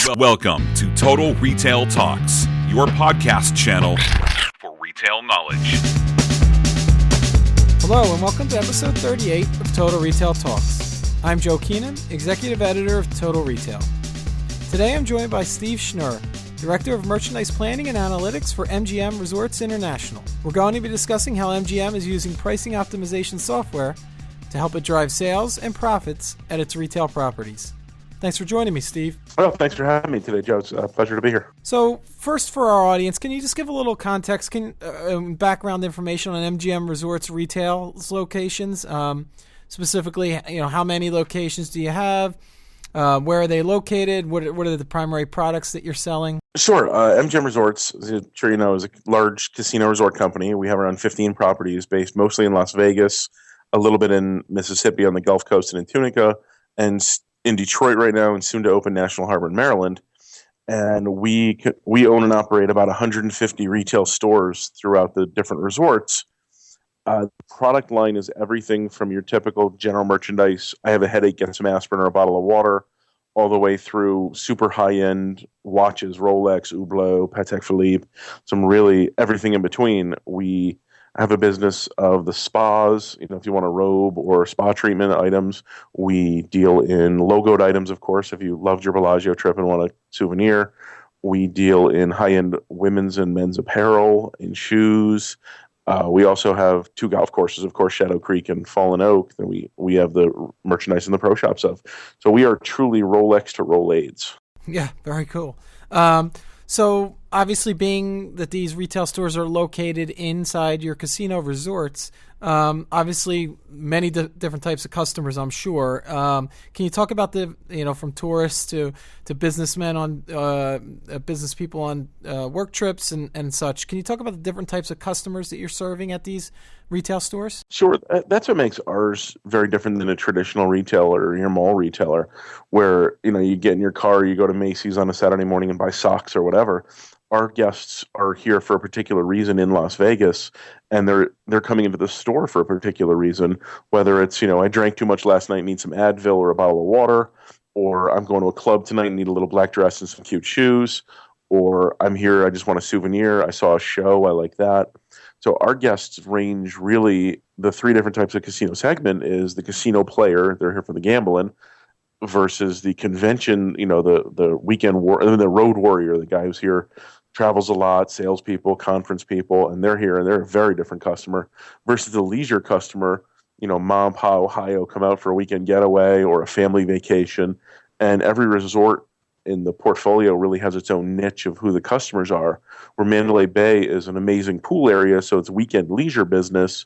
Welcome to Total Retail Talks, your podcast channel for retail knowledge. Hello and welcome to episode 38 of Total Retail Talks. I'm Joe Keenan, Executive Editor of Total Retail. Today I'm joined by Steve Schnurr, Director of Merchandise Planning and Analytics for MGM Resorts International. We're going to be discussing how MGM is using pricing optimization software to help it drive sales and profits at its retail properties. Thanks for joining me, Steve. Well, thanks for having me today, Joe. It's a pleasure to be here. So, first for our audience, can you just give a little context, background information on MGM Resorts retail locations? Specifically, how many locations do you have? Where are they located? What are the primary products that you're selling? Sure. MGM Resorts, as I'm sure you know, is a large casino resort company. We have around 15 properties based mostly in Las Vegas, a little bit in Mississippi on the Gulf Coast and in Tunica, and in Detroit right now, and soon to open National Harbor in Maryland. And we own and operate about 150 retail stores throughout the different resorts. The product line is everything from your typical general merchandise, I have a headache, get some aspirin or a bottle of water, all the way through super high-end watches, Rolex, Hublot, Patek Philippe, some really everything in between. We have a business of the spas, if you want a robe or spa treatment items. We deal in logoed items, of course, if you loved your Bellagio trip and want a souvenir. We deal in high-end women's and men's apparel, in shoes. We also have two golf courses, of course, Shadow Creek and Fallen Oak, that we have the merchandise in the pro shops of. So we are truly Rolex to Rolades. Yeah, very cool. So obviously, being that these retail stores are located inside your casino resorts, obviously many different types of customers, I'm sure. Can you talk about from tourists to businessmen on business people on work trips and such? Can you talk about the different types of customers that you're serving at these retail stores? Sure. That's what makes ours very different than a traditional retailer or your mall retailer, where you get in your car, you go to Macy's on a Saturday morning and buy socks or whatever. Our guests are here for a particular reason in Las Vegas, and they're coming into the store for a particular reason, whether it's, I drank too much last night, need some Advil or a bottle of water, or I'm going to a club tonight and need a little black dress and some cute shoes, or I'm here, I just want a souvenir, I saw a show, I like that. So our guests range really, the three different types of casino segment is the casino player, they're here for the gambling, versus the convention, the weekend the road warrior, the guy who's here, travels a lot, salespeople, conference people, and they're here, and they're a very different customer, versus the leisure customer, mom, pa, Ohio, come out for a weekend getaway or a family vacation, and every resort in the portfolio really has its own niche of who the customers are, where Mandalay Bay is an amazing pool area, so it's weekend leisure business,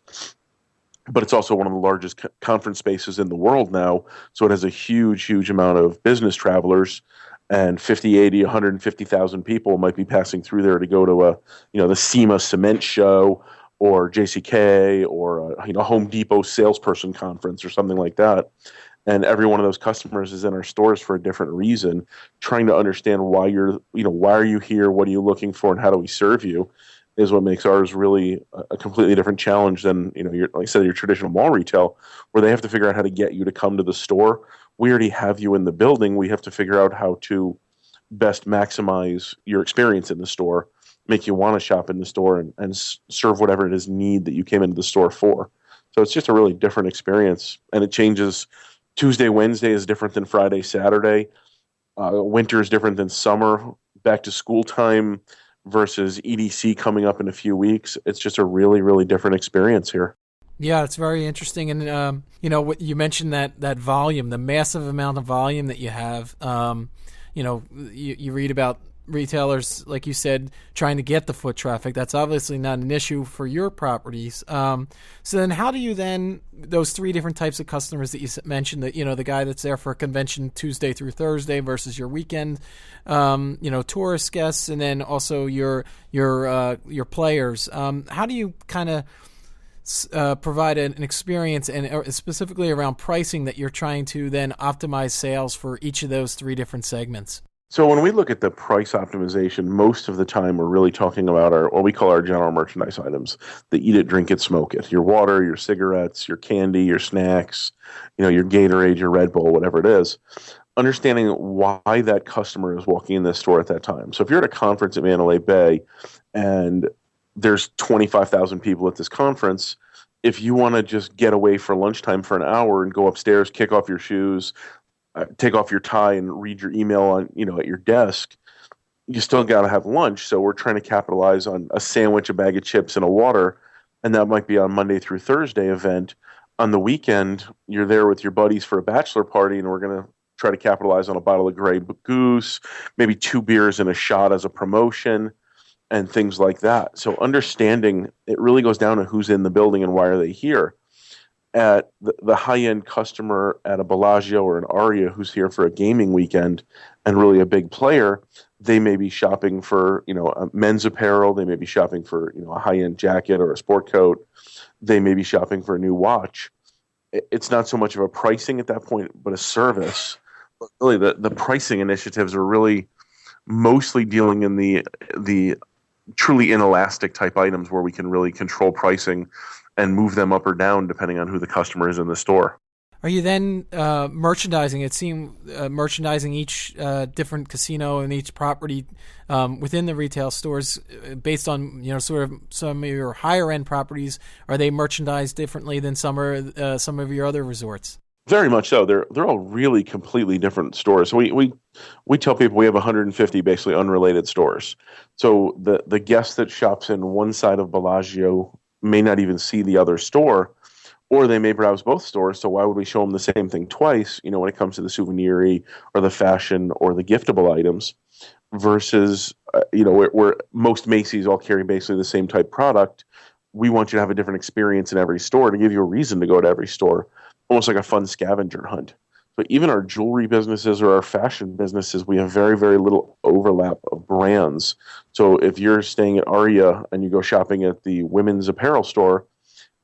but it's also one of the largest conference spaces in the world now, so it has a huge, huge amount of business travelers, and 50, 80, 150,000 people might be passing through there to go to the SEMA cement show or JCK or a Home Depot salesperson conference or something like that. And every one of those customers is in our stores for a different reason, trying to understand why why are you here? What are you looking for? And how do we serve you? Is what makes ours really a completely different challenge than, like I said, your traditional mall retail, where they have to figure out how to get you to come to the store. We already have you in the building. We have to figure out how to best maximize your experience in the store, make you want to shop in the store and serve whatever it is need that you came into the store for. So it's just a really different experience, and it changes. Tuesday, Wednesday is different than Friday, Saturday. Winter is different than summer. Back to school time versus EDC coming up in a few weeks. It's just a really, really different experience here. Yeah, it's very interesting. And, what you mentioned that volume, the massive amount of volume that you have, you read about retailers, like you said, trying to get the foot traffic. That's obviously not an issue for your properties. So then how do you those three different types of customers that you mentioned, that, the guy that's there for a convention Tuesday through Thursday versus your weekend, tourist guests, and then also your players. How do you kind of provide an experience, and specifically around pricing, that you're trying to then optimize sales for each of those three different segments? So when we look at the price optimization, most of the time we're really talking about what we call our general merchandise items, the eat it, drink it, smoke it. Your water, your cigarettes, your candy, your snacks, your Gatorade, your Red Bull, whatever it is. understanding why that customer is walking in this store at that time. So if you're at a conference at Mandalay Bay and there's 25,000 people at this conference, if you want to just get away for lunchtime for an hour and go upstairs, kick off your shoes, take off your tie and read your email on, at your desk, you still got to have lunch. So we're trying to capitalize on a sandwich, a bag of chips, and a water. And that might be on Monday through Thursday event. On the weekend, you're there with your buddies for a bachelor party, and we're going to try to capitalize on a bottle of Grey Goose, maybe 2 beers and a shot as a promotion, and things like that. So understanding, it really goes down to who's in the building and why are they here. At the high-end customer at a Bellagio or an Aria who's here for a gaming weekend and really a big player, they may be shopping for, a men's apparel. They may be shopping for, a high-end jacket or a sport coat. They may be shopping for a new watch. It's not so much of a pricing at that point, but a service. But really, the pricing initiatives are really mostly dealing in the truly inelastic type items where we can really control pricing and move them up or down depending on who the customer is in the store. Are you then merchandising? It seemed merchandising each different casino and each property within the retail stores based on sort of some of your higher end properties. Are they merchandised differently than some of your other resorts? Very much so. They're all really completely different stores. So we tell people we have 150 basically unrelated stores. So the guest that shops in one side of Bellagio may not even see the other store, or they may browse both stores. So why would we show them the same thing twice? When it comes to the souvenir or the fashion or the giftable items, versus where most Macy's all carry basically the same type product. We want you to have a different experience in every store to give you a reason to go to every store, almost like a fun scavenger hunt. But even our jewelry businesses or our fashion businesses, we have very, very little overlap of brands. So if you're staying at Aria and you go shopping at the women's apparel store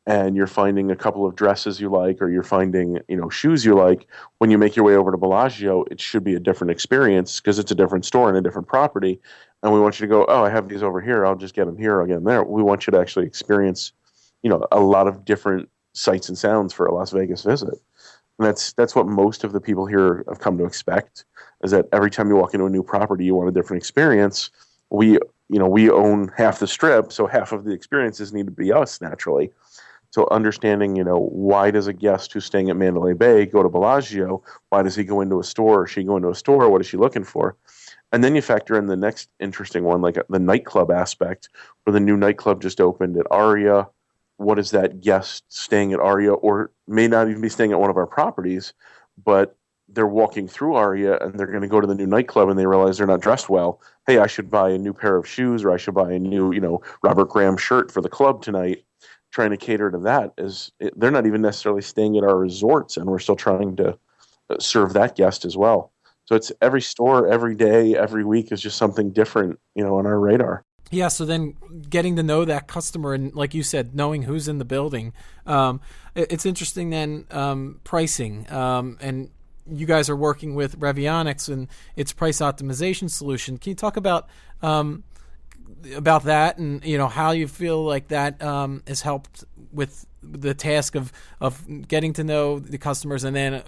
and you're finding a couple of dresses you like, or you're finding, shoes you like, when you make your way over to Bellagio, it should be a different experience because it's a different store and a different property. And we want you to go, oh, I have these over here. I'll just get them here. I'll get them there. We want you to actually experience, a lot of different sights and sounds for a Las Vegas visit. And that's what most of the people here have come to expect, is that every time you walk into a new property, you want a different experience. We own half the strip, so half of the experiences need to be us naturally. So understanding, why does a guest who's staying at Mandalay Bay go to Bellagio? Why does he go into a store or she go into a store? What is she looking for? And then you factor in the next interesting one, like the nightclub aspect, where the new nightclub just opened at Aria. What is that guest staying at Aria, or may not even be staying at one of our properties, but they're walking through Aria and they're going to go to the new nightclub and they realize they're not dressed well. Hey, I should buy a new pair of shoes, or I should buy a new, Robert Graham shirt for the club tonight. Trying to cater to that they're not even necessarily staying at our resorts, and we're still trying to serve that guest as well. So it's every store, every day, every week is just something different, on our radar. Yeah, so then getting to know that customer and, like you said, knowing who's in the building. It's interesting then, pricing. And you guys are working with Revionics and its price optimization solution. Can you talk about that and, how you feel like that has helped with the task of getting to know the customers and then,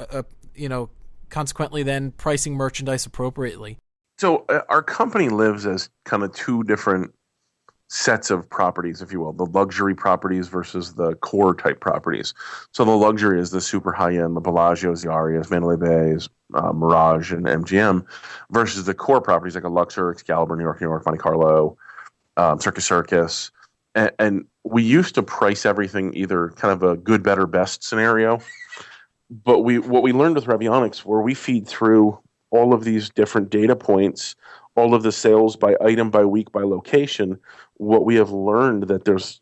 consequently then pricing merchandise appropriately? So our company lives as kind of two different sets of properties, if you will, the luxury properties versus the core type properties. So the luxury is the super high end, the Bellagios, the Arias, Mandalay Bays, Mirage, and MGM, versus the core properties like a Luxor, Excalibur, New York, Monte Carlo, Circus. And we used to price everything either kind of a good, better, best scenario. But what we learned with Revionics, where we feed through all of these different data points, all of the sales by item, by week, by location, what we have learned that there's,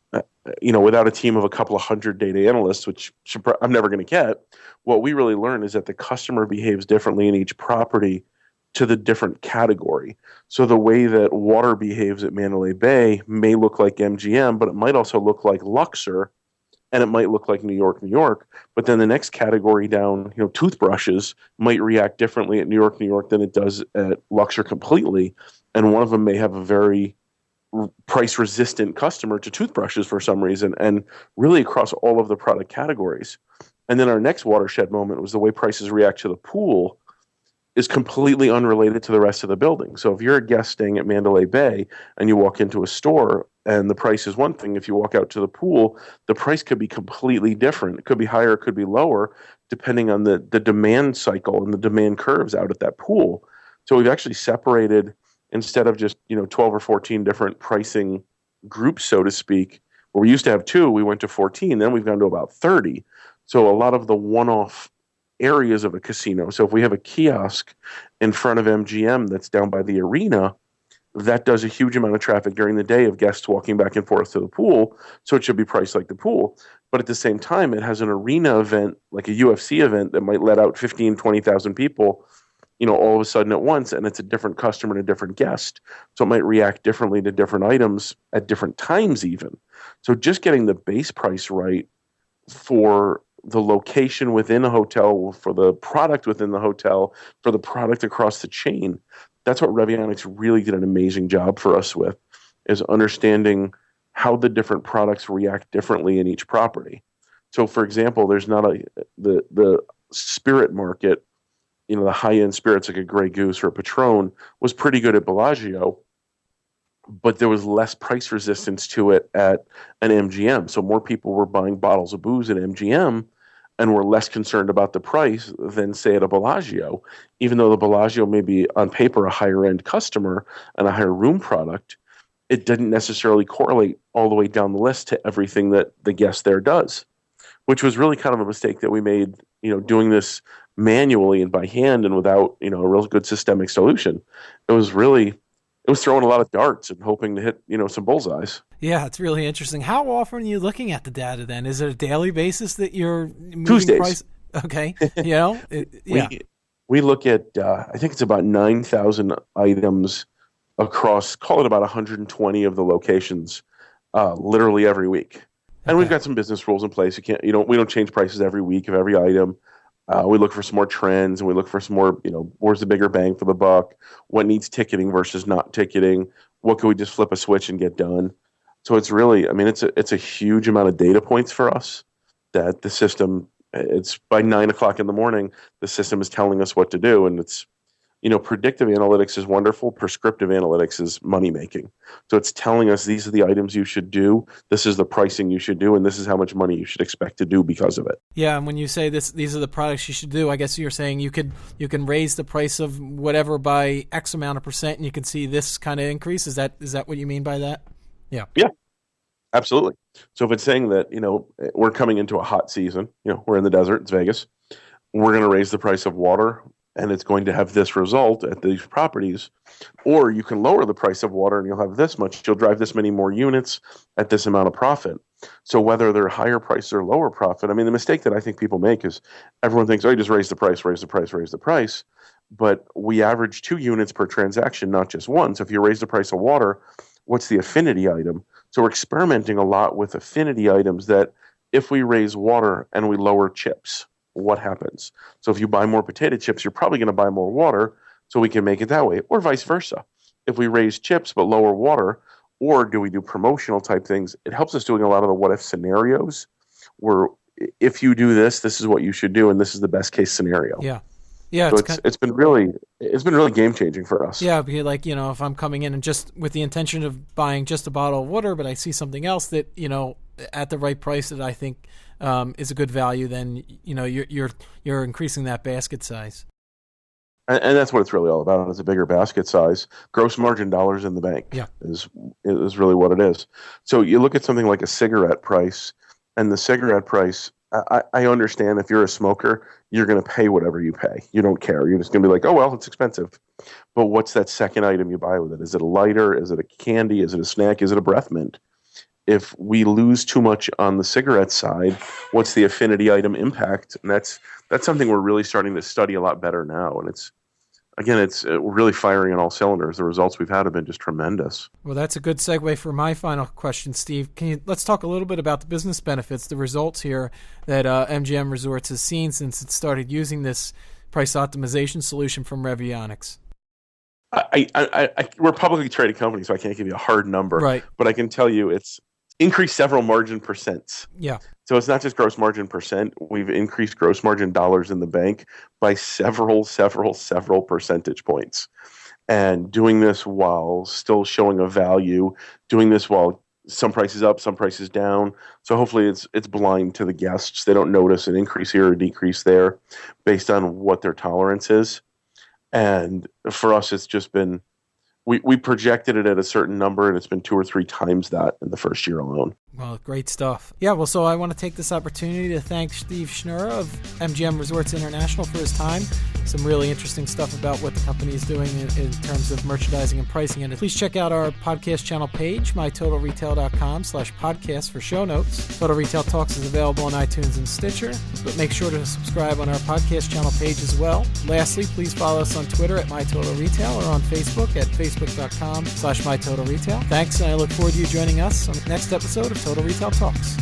without a team of a couple of hundred data analysts, which I'm never going to get, what we really learned is that the customer behaves differently in each property to the different category. So the way that water behaves at Mandalay Bay may look like MGM, but it might also look like Luxor, and it might look like New York. But then the next category down, toothbrushes might react differently at New York than it does at Luxor completely. And one of them may have a very price-resistant customer to toothbrushes for some reason, and really across all of the product categories. And then our next watershed moment was the way prices react to the pool. is completely unrelated to the rest of the building. So if you're a guest staying at Mandalay Bay and you walk into a store and the price is one thing, if you walk out to the pool, the price could be completely different. It could be higher, it could be lower, depending on the demand cycle and the demand curves out at that pool. So we've actually separated, instead of just 12 or 14 different pricing groups, so to speak, where we used to have 2, we went to 14, then we've gone to about 30. So a lot of the one-off areas of a casino. So if we have a kiosk in front of MGM that's down by the arena, that does a huge amount of traffic during the day of guests walking back and forth to the pool. So it should be priced like the pool. But at the same time, it has an arena event, like a UFC event, that might let out 15, 20,000 people, all of a sudden at once, and it's a different customer and a different guest. So it might react differently to different items at different times even. So just getting the base price right for the location within a hotel, for the product within the hotel, for the product across the chain. That's what Revionics really did an amazing job for us with, is understanding how the different products react differently in each property. So, for example, there's not the spirit market, the high-end spirits like a Grey Goose or a Patron was pretty good at Bellagio, but there was less price resistance to it at an MGM. So more people were buying bottles of booze at MGM and were less concerned about the price than, say, at a Bellagio. Even though the Bellagio may be, on paper, a higher-end customer and a higher room product, it didn't necessarily correlate all the way down the list to everything that the guest there does, which was really kind of a mistake that we made, doing this manually and by hand and without, a real good systemic solution. It was throwing a lot of darts and hoping to hit, some bullseyes. Yeah, it's really interesting. How often are you looking at the data then? Is it a daily basis that you're moving Tuesdays. price? Okay. Yeah. We look at, I think it's about 9,000 items across, call it about 120 of the locations, literally every week. And we've got some business rules in place. We don't change prices every week of every item. We look for some more trends, and we look for some more, where's the bigger bang for the buck? What needs ticketing versus not ticketing? What can we just flip a switch and get done? So it's really, it's a huge amount of data points for us that the system, it's by 9 o'clock in the morning, the system is telling us what to do. And it's, predictive analytics is wonderful. Prescriptive analytics is money making. So it's telling us these are the items you should do. This is the pricing you should do. And this is how much money you should expect to do because of it. Yeah. And when you say these are the products you should do, I guess you're saying you can raise the price of whatever by X amount of percent and you can see this kind of increase. Is that what you mean by that? Yeah. Yeah, absolutely. So if it's saying that, we're coming into a hot season, we're in the desert, it's Vegas, we're going to raise the price of water and it's going to have this result at these properties, or you can lower the price of water and you'll have this much, you'll drive this many more units at this amount of profit. So whether they're higher price or lower profit, the mistake that I think people make is everyone thinks, oh, you just raise the price, raise the price, raise the price. But we average 2 units per transaction, not just one. So if you raise the price of water, what's the affinity item? So we're experimenting a lot with affinity items that if we raise water and we lower chips, what happens? So if you buy more potato chips, you're probably going to buy more water, so we can make it that way, or vice versa. If we raise chips but lower water, or do we do promotional type things, it helps us doing a lot of the what if scenarios where if you do this, this is what you should do, and this is the best case scenario. Yeah. Yeah, so it's been really game changing for us. Yeah, because if I'm coming in and just with the intention of buying just a bottle of water, but I see something else that at the right price that I think is a good value, then you're increasing that basket size. And that's what it's really all about. It's a bigger basket size. Gross margin dollars in the bank. Yeah. is really what it is. So you look at something like a cigarette price, and the cigarette price. I understand if you're a smoker, you're going to pay whatever you pay. You don't care. You're just going to be like, oh, well, it's expensive. But what's that second item you buy with it? Is it a lighter? Is it a candy? Is it a snack? Is it a breath mint? If we lose too much on the cigarette side, what's the affinity item impact? And that's something we're really starting to study a lot better now. And it's we're really firing on all cylinders. The results we've had have been just tremendous. Well, that's a good segue for my final question, Steve. Let's talk a little bit about the business benefits, the results here that MGM Resorts has seen since it started using this price optimization solution from Revionics. We're a publicly traded company, so I can't give you a hard number. Right. But I can tell you it's increased several margin percents. Yeah. So it's not just gross margin percent. We've increased gross margin dollars in the bank by several percentage points. And doing this while still showing a value, doing this while some prices up, some prices down. So hopefully it's blind to the guests. They don't notice an increase here or decrease there based on what their tolerance is. And for us, it's just been, we projected it at a certain number, and it's been 2 or 3 times that in the first year alone. Well, great stuff. Yeah, well, so I want to take this opportunity to thank Steve Schnurra of MGM Resorts International for his time. Some really interesting stuff about what the company is doing in terms of merchandising and pricing. And please check out our podcast channel page, mytotalretail.com/podcast for show notes. Total Retail Talks is available on iTunes and Stitcher, but make sure to subscribe on our podcast channel page as well. Lastly, please follow us on Twitter at MyTotalRetail or on Facebook at facebook.com/MyTotalRetail. Thanks, and I look forward to you joining us on the next episode of Total Retail Talks.